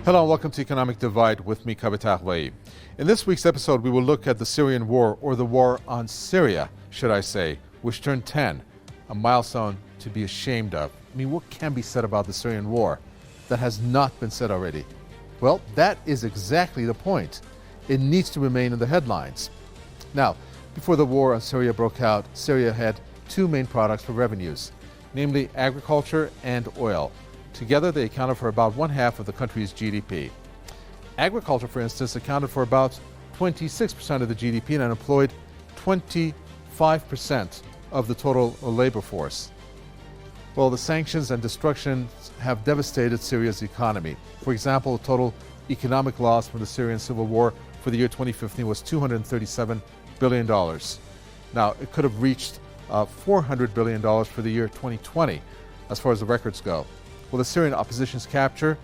Hello and welcome to Economic Divide with me, Kabitah Waib. In this week's episode, we will look at the Syrian war, or the war on Syria, should I say, which turned 10, a milestone to be ashamed of. I mean, what can be said about the Syrian war that has not been said already? Well, that is exactly the point. It needs to remain in the headlines. Now, before the war on Syria broke out, Syria had two main products for revenues, namely agriculture and oil. Together, they accounted for about 1/2 of the country's GDP. Agriculture, for instance, accounted for about 26% of the GDP and employed 25% of the total labor force. Well, the sanctions and destruction have devastated Syria's economy. For example, the total economic loss from the Syrian civil war for the year 2015 was $237 billion. Now, it could have reached $400 billion for the year 2020, as far as the records go. Well, the Syrian opposition's capture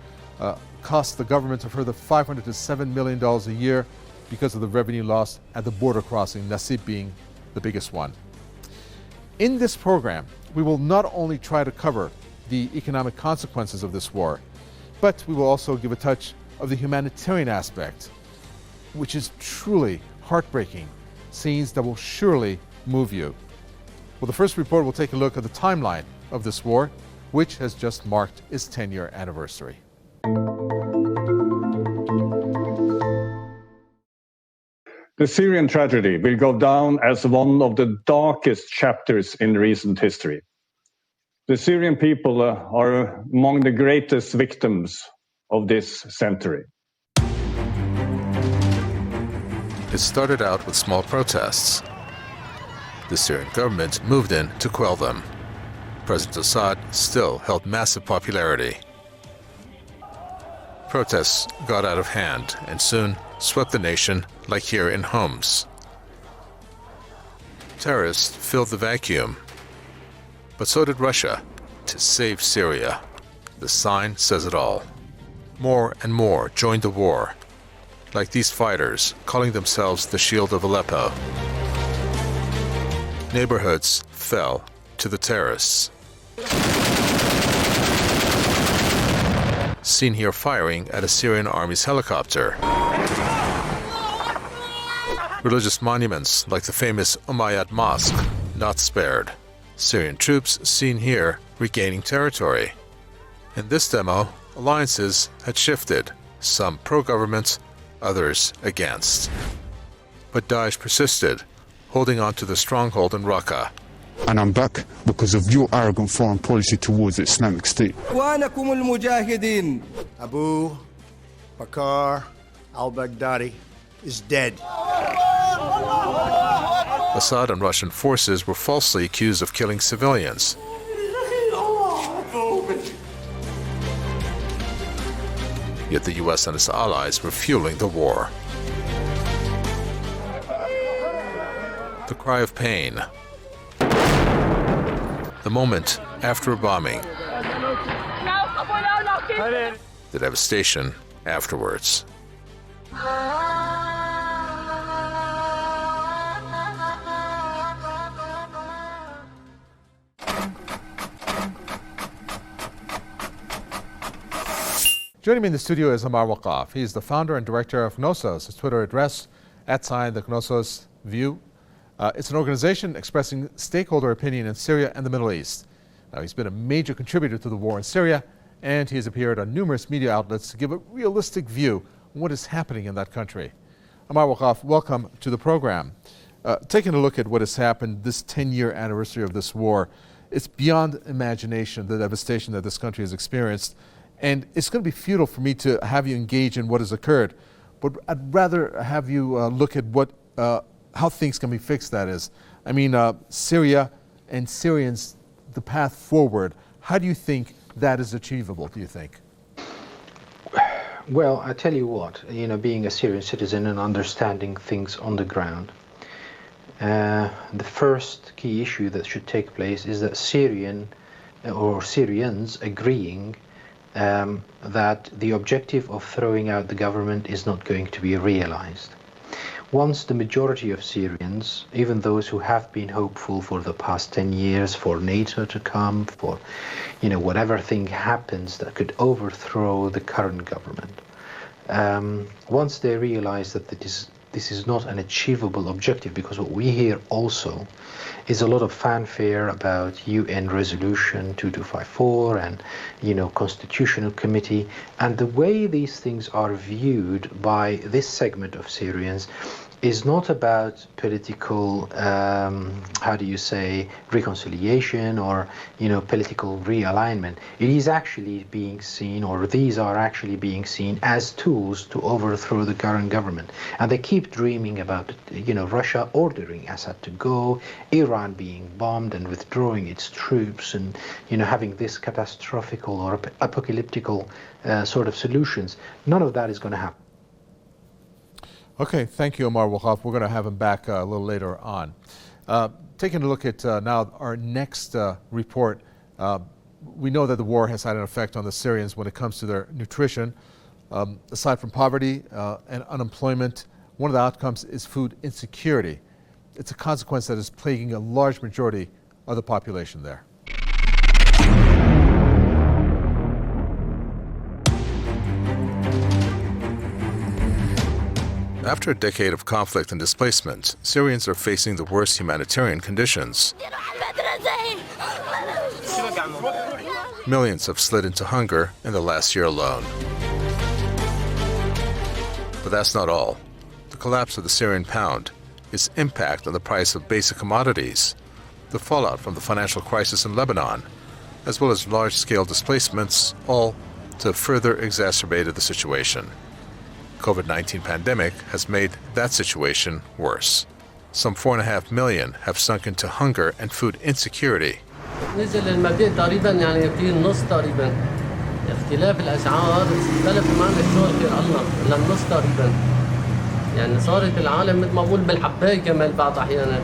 cost the government a further $500 to $7 million a year because of the revenue loss at the border crossing, Nasib being the biggest one. In this program, we will not only try to cover the economic consequences of this war, but we will also give a touch of the humanitarian aspect, which is truly heartbreaking, scenes that will surely move you. Well, the first report will take a look at the timeline of this war, which has just marked its 10-year anniversary. The Syrian tragedy will go down as one of the darkest chapters in recent history. The Syrian people are among the greatest victims of this century. It started out with small protests. The Syrian government moved in to quell them. President Assad still held massive popularity. Protests got out of hand and soon swept the nation like here in Homs. Terrorists filled the vacuum, but so did Russia to save Syria. The sign says it all. More and more joined the war, like these fighters calling themselves the Shield of Aleppo. Neighborhoods fell to the terrorists. Seen here firing at a Syrian army's helicopter. Religious monuments like the famous Umayyad Mosque not spared. Syrian troops seen here regaining territory. In this demo, alliances had shifted, some pro-government, others against. But Daesh persisted, holding on to the stronghold in Raqqa. And I'm back because of your arrogant foreign policy towards the Islamic State. Abu Bakr al-Baghdadi is dead. Assad and Russian forces were falsely accused of killing civilians. Yet the US and its allies were fueling the war. The cry of pain. The moment after a bombing. The devastation afterwards. Joining me in the studio is Amar Waqaf. He is the founder and director of Gnosos. His Twitter address, @the Gnosos View. It's an organization expressing stakeholder opinion in Syria and the Middle East. Now, he's been a major contributor to the war in Syria, and he has appeared on numerous media outlets to give a realistic view on what is happening in that country. Amar Waqaf, welcome to the program. Taking a look at what has happened, this 10-year anniversary of this war, it's beyond imagination, the devastation that this country has experienced. And it's going to be futile for me to have you engage in what has occurred, but I'd rather have you look at how things can be fixed, that is. I mean, Syria and Syrians, the path forward, how do you think that is achievable, do you think? Well, I tell you what, being a Syrian citizen and understanding things on the ground, the first key issue that should take place is that Syrians agreeing that the objective of throwing out the government is not going to be realized. Once the majority of Syrians, even those who have been hopeful for the past 10 years for NATO to come, for whatever thing happens that could overthrow the current government, once they realize that this is not an achievable objective, because what we hear also is a lot of fanfare about UN Resolution 2254 and, Constitutional Committee, and the way these things are viewed by this segment of Syrians is not about political, reconciliation or, political realignment. It is actually being seen, or these are actually being seen as tools to overthrow the current government. And they keep dreaming about, Russia ordering Assad to go, Iran being bombed and withdrawing its troops, and, having this catastrophic or apocalyptical sort of solutions. None of that is going to happen. Okay, thank you, Omar Wahab. We're going to have him back a little later on. Taking a look at now our next report, we know that the war has had an effect on the Syrians when it comes to their nutrition. Aside from poverty and unemployment, one of the outcomes is food insecurity. It's a consequence that is plaguing a large majority of the population there. After a decade of conflict and displacement, Syrians are facing the worst humanitarian conditions. Millions have slid into hunger in the last year alone. But that's not all. The collapse of the Syrian pound, its impact on the price of basic commodities, the fallout from the financial crisis in Lebanon, as well as large-scale displacements, all to have further exacerbated the situation. COVID-19 pandemic has made that situation worse. Some 4.5 million have sunk into hunger and food insecurity. نزل المبيع تقريبا يعني في النص تقريبا. اختلاف الأسعار اختلف معنا الشغل خير الله للنص تقريبا. يعني صارت العالم مثل ما بقول بالحباية كمان بعض أحيانا.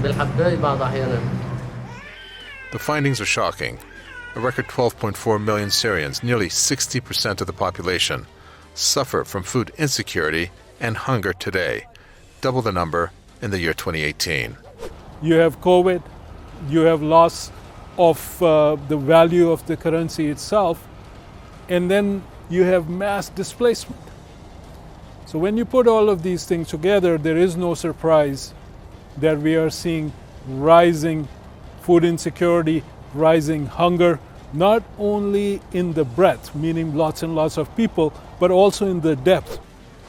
بالحباية بعض أحيانا. The findings are shocking. A record 12.4 million Syrians, nearly 60% of the population, suffer from food insecurity and hunger today, double the number in the year 2018. You have COVID, you have loss of the value of the currency itself, and then you have mass displacement. So when you put all of these things together, there is no surprise that we are seeing rising food insecurity, rising hunger, not only in the breadth, meaning lots and lots of people, but also in the depth.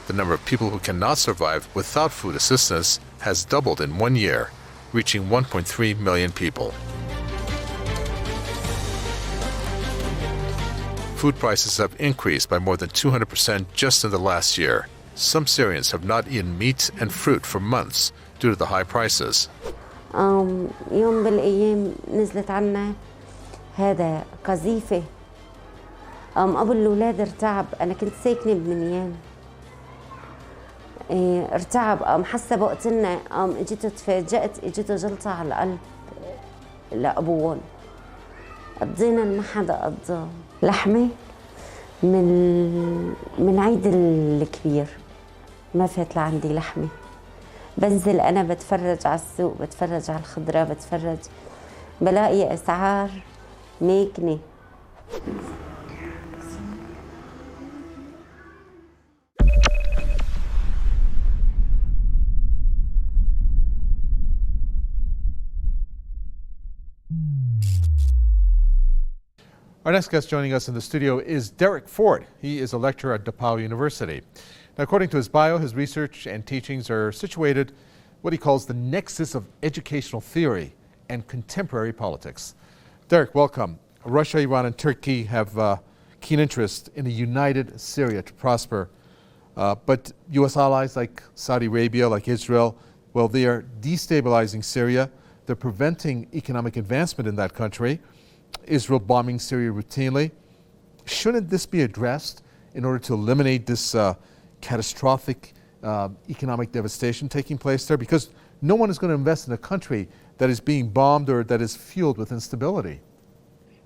The number of people who cannot survive without food assistance has doubled in 1 year, reaching 1.3 million people. Food prices have increased by more than 200% just in the last year. Some Syrians have not eaten meat and fruit for months due to the high prices. يوم بالأيام نزلت عنا هذا قذيفة. قبل الأولاد ارتعب، أنا كنت ساكنة بمنيان. ارتعب، حاسة بوقتنا اجيته تفاجأت، اجيته جلطة على القلب لأبوهم. قضينا ما حدا قضاه. لحمة من عيد الكبير ما فات لعندي لحمة. بنزل أنا بتفرج على السوق، بتفرج على الخضرة، بتفرج بلاقي أسعار ماكنة. Our next guest joining us in the studio is Derek Ford. He is a lecturer at DePauw University. Now, according to his bio, his research and teachings are situated what he calls the nexus of educational theory and contemporary politics. Derek, welcome. Russia, Iran, and Turkey have keen interest in a united Syria to prosper. But U.S. allies like Saudi Arabia, like Israel, well, they are destabilizing Syria. They're preventing economic advancement in that country. Israel bombing Syria routinely. Shouldn't this be addressed in order to eliminate this catastrophic economic devastation taking place there? Because no one is going to invest in a country that is being bombed or that is fueled with instability.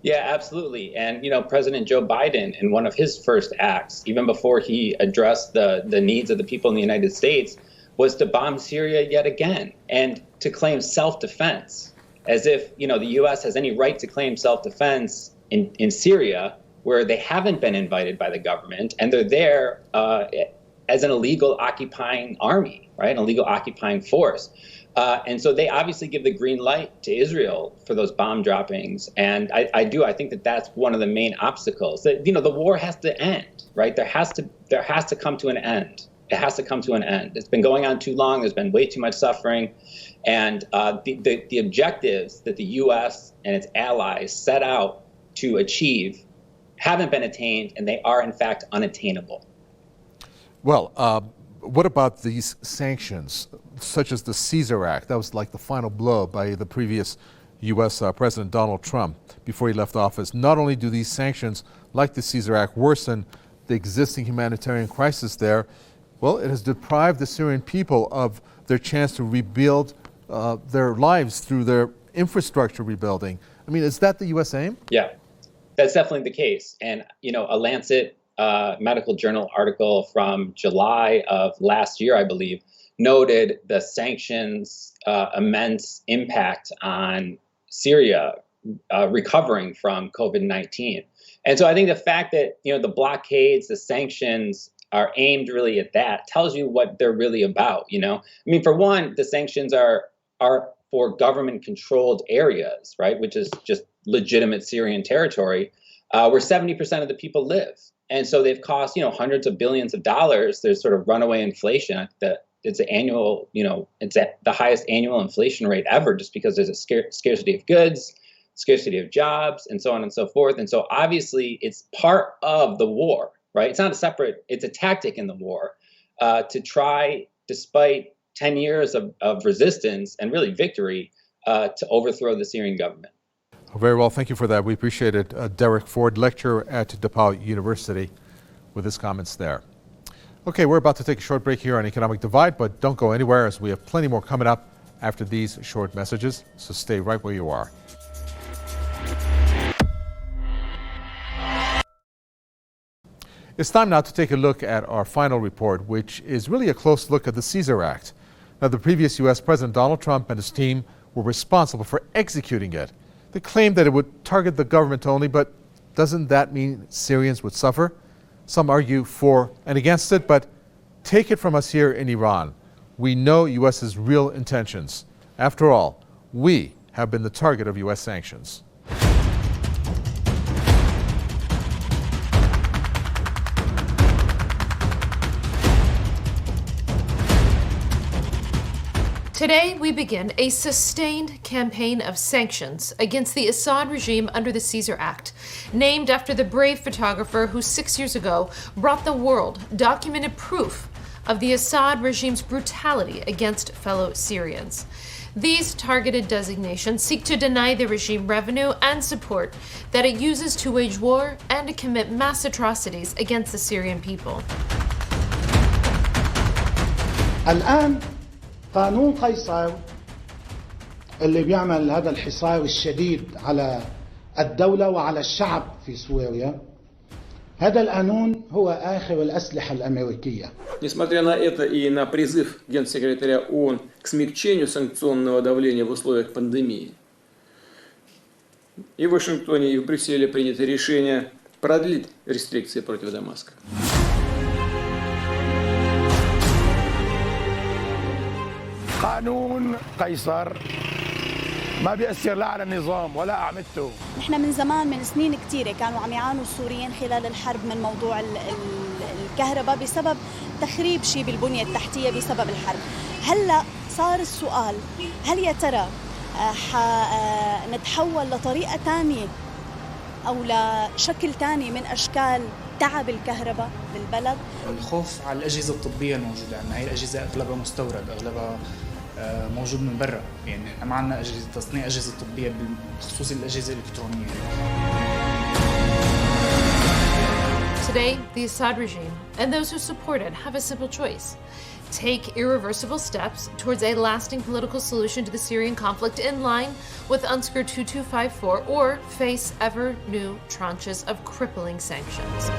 Yeah, absolutely. And, President Joe Biden, in one of his first acts, even before he addressed the needs of the people in the United States, was to bomb Syria yet again and to claim self-defense, as if, the U.S. has any right to claim self-defense in Syria where they haven't been invited by the government, and they're there as an illegal occupying army, right? An illegal occupying force. And so they obviously give the green light to Israel for those bomb droppings. And I think that that's one of the main obstacles. That, the war has to end, right? There has to come to an end. It has to come to an end. It's been going on too long. There's been way too much suffering. And the objectives that the U.S. and its allies set out to achieve haven't been attained, and they are, in fact, unattainable. Well, what about these sanctions, such as the Caesar Act? That was like the final blow by the previous U.S. President Donald Trump before he left office. Not only do these sanctions, like the Caesar Act, worsen the existing humanitarian crisis there, well, it has deprived the Syrian people of their chance to rebuild their lives through their infrastructure rebuilding. I mean, is that the U.S. aim? Yeah, that's definitely the case. And, a Lancet medical journal article from July of last year, I believe, noted the sanctions' immense impact on Syria recovering from COVID-19. And so I think the fact that, the blockades, the sanctions are aimed really at that tells you what they're really about, for one, the sanctions are for government-controlled areas, right, which is just legitimate Syrian territory, where 70% of the people live. And so they've cost, hundreds of billions of dollars. There's sort of runaway inflation. It's annual, it's at the highest annual inflation rate ever, just because there's a scarcity of goods, scarcity of jobs, and so on and so forth. And so obviously it's part of the war, right? It's not it's a tactic in the war to try, despite 10 years of resistance and really victory, to overthrow the Syrian government. Very well, thank you for that. We appreciate it. Derek Ford, lecturer at DePaul University, with his comments there. Okay, we're about to take a short break here on Economic Divide, but don't go anywhere as we have plenty more coming up after these short messages, so stay right where you are. It's time now to take a look at our final report, which is really a close look at the Caesar Act. Now, the previous U.S. President Donald Trump and his team were responsible for executing it. They claimed that it would target the government only, but doesn't that mean Syrians would suffer? Some argue for and against it, but take it from us here in Iran. We know U.S.'s real intentions. After all, we have been the target of U.S. sanctions. Today, we begin a sustained campaign of sanctions against the Assad regime under the Caesar Act, named after the brave photographer who 6 years ago brought the world documented proof of the Assad regime's brutality against fellow Syrians. These targeted designations seek to deny the regime revenue and support that it uses to wage war and to commit mass atrocities against the Syrian people. الآن قانون قيصر اللي بيعمل هذا الحصار الشديد على الدولة وعلى الشعب في سوريا، هذا القانون هو آخر الأسلحة الأمريكية. Несмотря на это и на призыв Генсекретаря ООН к смягчению санкционного давления в условиях пандемии, и в Вашингтоне, и в Брюсселе принято решение продлить рестрикции против Дамаска. قانون قيصر ما بيأثر لا على النظام ولا أعمدته. نحن من زمان من سنين كثيرة كانوا عم يعانوا السوريين خلال الحرب من موضوع الكهرباء بسبب تخريب شيء بالبنية التحتية بسبب الحرب. هلا صار السؤال، هل يا ترى نتحول لطريقة ثانية أو لشكل ثاني من أشكال تعب الكهرباء بالبلد؟ الخوف على الأجهزة الطبية الموجودة عندنا، هي الأجهزة أغلبها مستورد، أغلبها موجود من برا، يعني ما عندنا أجهزة تصنيع أجهزة طبية بخصوص الأجهزة الإلكترونية. Today, the Assad regime and those who support it have a simple choice. Take irreversible steps towards a lasting political solution to the Syrian conflict in line with UNSCR 2254, or face ever new tranches of crippling sanctions.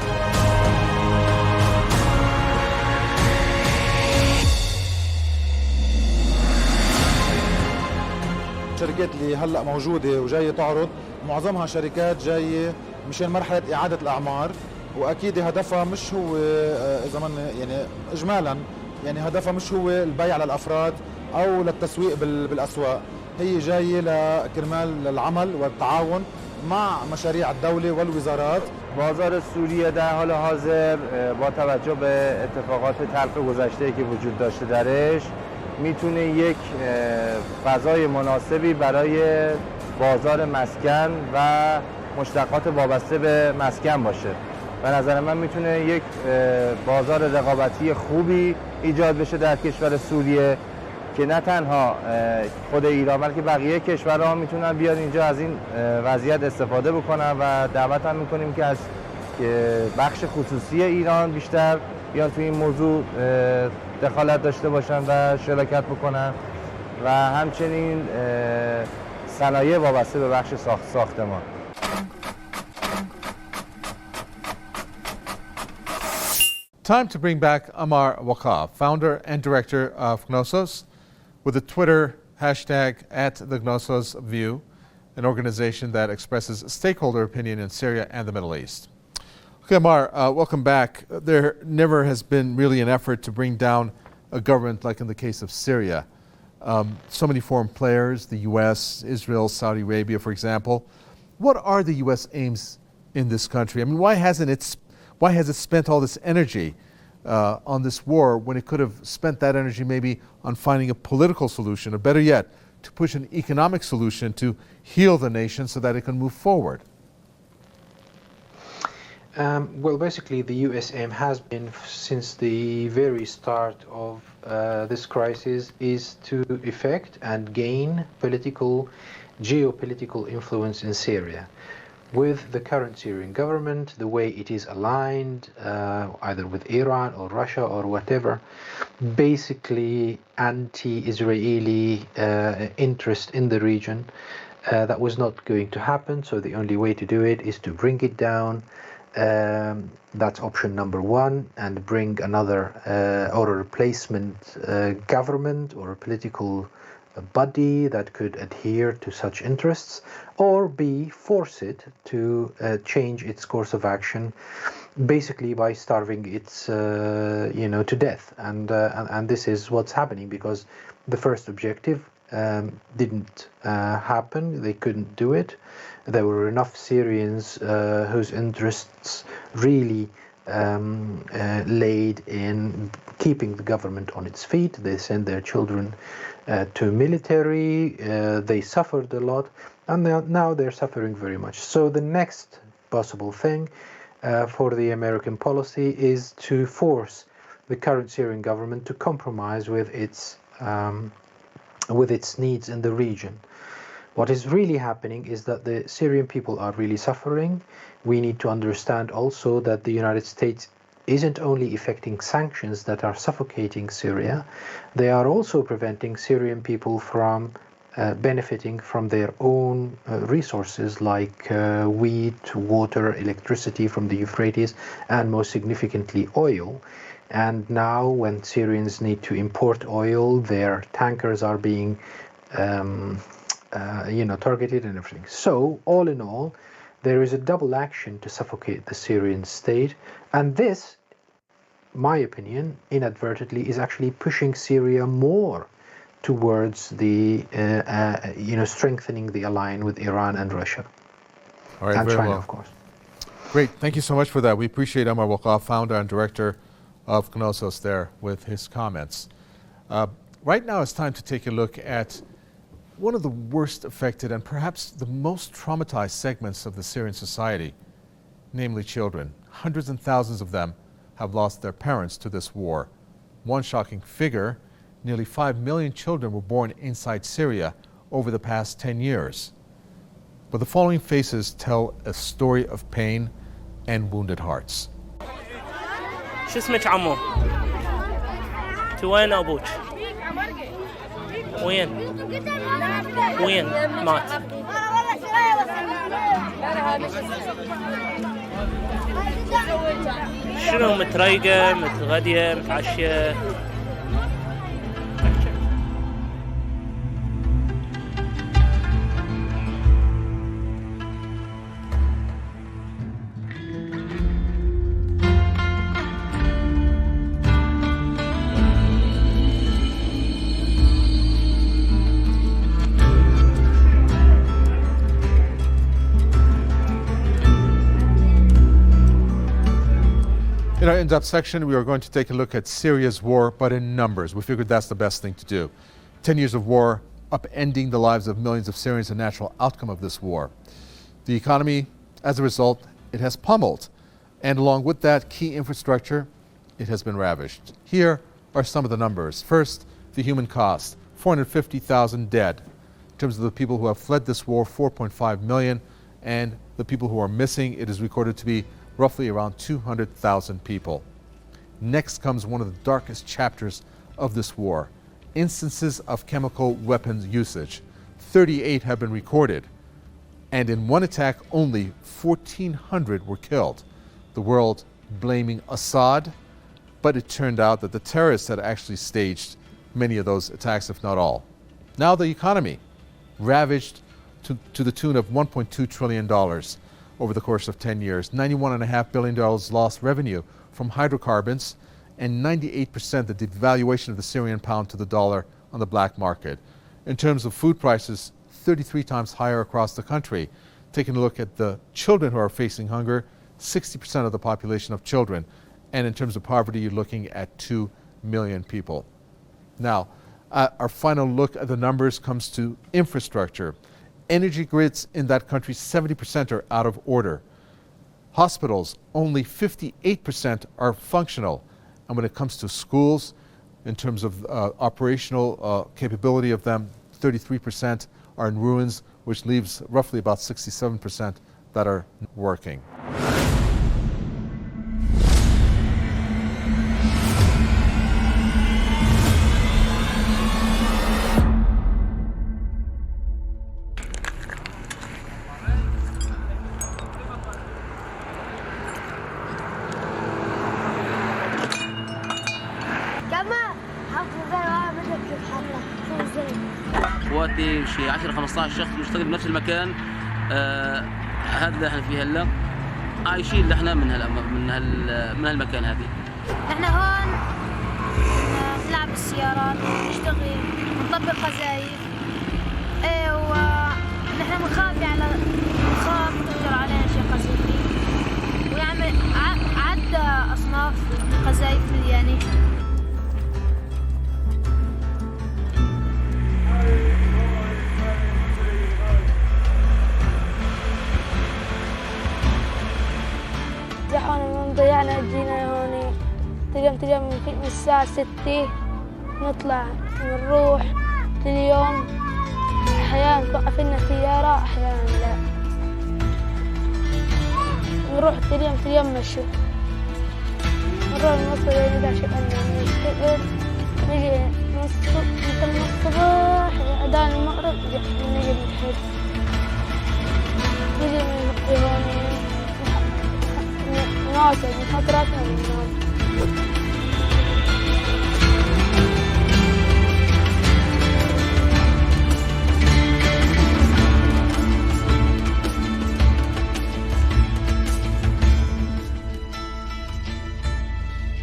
الشركات اللي هلا موجوده وجايه تعرض معظمها شركات جايه مشان مرحلة إعادة الأعمار، وأكيد هدفها مش هو إذا من يعني إجمالا يعني هدفها مش هو البيع للأفراد أو للتسويق بالأسواق، هي جاية لكرمال العمل والتعاون مع مشاريع الدولة والوزارات. بازار سوریه در حال حاضر با توجه به اتفاقات تلخ گذشته که وجود داشته درش میتونه یک فضای مناسبی برای بازار مسکن و مشتقات وابسته به مسکن باشه. به نظر من میتونه یک بازار رقابتی خوبی ایجاد بشه در کشور سوریه که نه تنها خود ایران بلکه بقیه کشورها میتونن بیان اینجا از این وضعیت استفاده بکنن و دعوت هم میکنیم که از بخش خصوصی ایران بیشتر بیان توی این موضوع دخالت داشته باشن و شرکت بکنن و همچنین صنایع وابسته به بخش ساختمان. Time to bring back Amar Waqaf, founder and director of Gnosos, with the Twitter hashtag @thegnososview, an organization that expresses stakeholder opinion in Syria and the Middle East. Okay, Amar, welcome back. There never has been really an effort to bring down a government like in the case of Syria. So many foreign players, the U.S., Israel, Saudi Arabia, for example. What are the U.S. aims in this country? I mean, why has it spent all this energy on this war when it could have spent that energy maybe on finding a political solution, or better yet, to push an economic solution to heal the nation so that it can move forward? Well, basically, the U.S. aim has been, since the very start of this crisis, is to effect and gain geopolitical influence in Syria. With the current Syrian government, the way it is aligned, either with Iran or Russia or whatever, basically anti-Israeli interest in the region, that was not going to happen. So the only way to do it is to bring it down. That's option number one, and bring another or a replacement government or a political body that could adhere to such interests, or B, force it to change its course of action, basically by starving it, to death. And this is what's happening, because the first objective didn't happen. They couldn't do it. There were enough Syrians whose interests really laid in keeping the government on its feet. They sent their children to military. They suffered a lot, and now they're suffering very much. So the next possible thing for the American policy is to force the current Syrian government to compromise with its needs in the region. What is really happening is that the Syrian people are really suffering. We need to understand also that the United States isn't only effecting sanctions that are suffocating Syria, they are also preventing Syrian people from benefiting from their own resources like wheat, water, electricity from the Euphrates, and most significantly oil. And now when Syrians need to import oil, their tankers are being targeted and everything. So all in all, there is a double action to suffocate the Syrian state, and this, my opinion, inadvertently is actually pushing Syria more towards the strengthening the alliance with Iran and Russia. All right, and very China, well. of course. Great, thank you so much for that. We appreciate Amar Waqaf, founder and director of Gnosos, there with his comments. Right now it's time to take a look at one of the worst affected and perhaps the most traumatized segments of the Syrian society, namely children. Hundreds and thousands of them have lost their parents to this war. One shocking figure, nearly 5 million children were born inside Syria over the past 10 years. But the following faces tell a story of pain and wounded hearts. شو اسمك عمو؟ وين أبوك؟ وين مات؟ شنو متريقة متغدية متعشية؟ In our in-depth section, we are going to take a look at Syria's war, but in numbers. We figured that's the best thing to do. 10 years of war, upending the lives of millions of Syrians, a natural outcome of this war. The economy, as a result, it has pummeled. And along with that, key infrastructure, it has been ravaged. Here are some of the numbers. First, the human cost, 450,000 dead. In terms of the people who have fled this war, 4.5 million. And the people who are missing, it is recorded to be roughly around 200,000 people. Next comes one of the darkest chapters of this war, instances of chemical weapons usage. 38 have been recorded, and in one attack only 1,400 were killed. The world blaming Assad, but it turned out that the terrorists had actually staged many of those attacks, if not all. Now the economy, ravaged to the tune of $1.2 trillion over the course of 10 years. $91.5 billion lost revenue from hydrocarbons, and 98% the devaluation of the Syrian pound to the dollar on the black market. In terms of food prices, 33 times higher across the country. Taking a look at the children who are facing hunger, 60% of the population of children. And in terms of poverty, you're looking at 2 million people. Now, our final look at the numbers comes to infrastructure. Energy grids in that country, 70% are out of order. Hospitals, only 58% are functional. And when it comes to schools, in terms of operational capability of them, 33% are in ruins, which leaves roughly about 67% that are working. اخواتي شي 10 15 شخص بنشتغل بنفس المكان. هذا اللي احنا فيه هلا، عايشين اللي احنا من هالمكان هذه. احنا هون نلعب بالسيارات، نشتغل، نطبق قذايف. ونحن بنخاف تهجر علينا شي قذيفة. ويعمل عدة أصناف قذايف يعني. زحون ضيعنا جينا هون تجم من الساعة 6 نطلع نروح كل يوم. أحيانا توقف لنا سيارة أحيانا لا. نروح كل يوم مشي. نروح نوصل إلى شقنا نشتغل نجي من الصبح أذان المغرب نجي نحج. نجي من هون نواصل من فتراتنا وننام.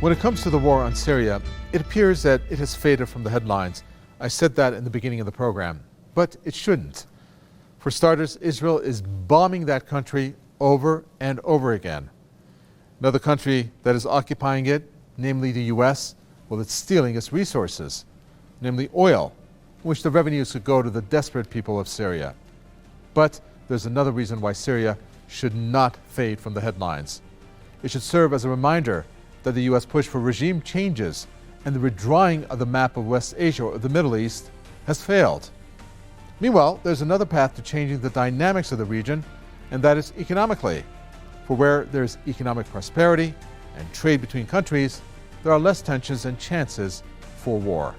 When it comes to the war on Syria, it appears that it has faded from the headlines. I said that in the beginning of the program, but it shouldn't. For starters, Israel is bombing that country over and over again. Another country that is occupying it, namely the US, well, it's stealing its resources, namely oil, which the revenues could go to the desperate people of Syria. But there's another reason why Syria should not fade from the headlines. It should serve as a reminder that the US push for regime changes and the redrawing of the map of West Asia or the Middle East has failed. Meanwhile, there's another path to changing the dynamics of the region, and that is economically. For where there's economic prosperity and trade between countries, there are less tensions and chances for war.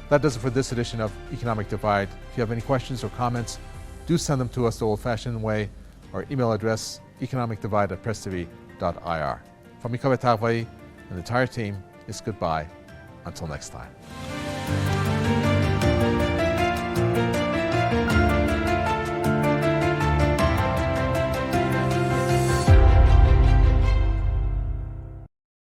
That does it for this edition of Economic Divide. If you have any questions or comments, do send them to us the old-fashioned way. Our email address, economicdivide@presstv.ir. From Mikhail Tagvai and the entire team, it's goodbye. Until next time.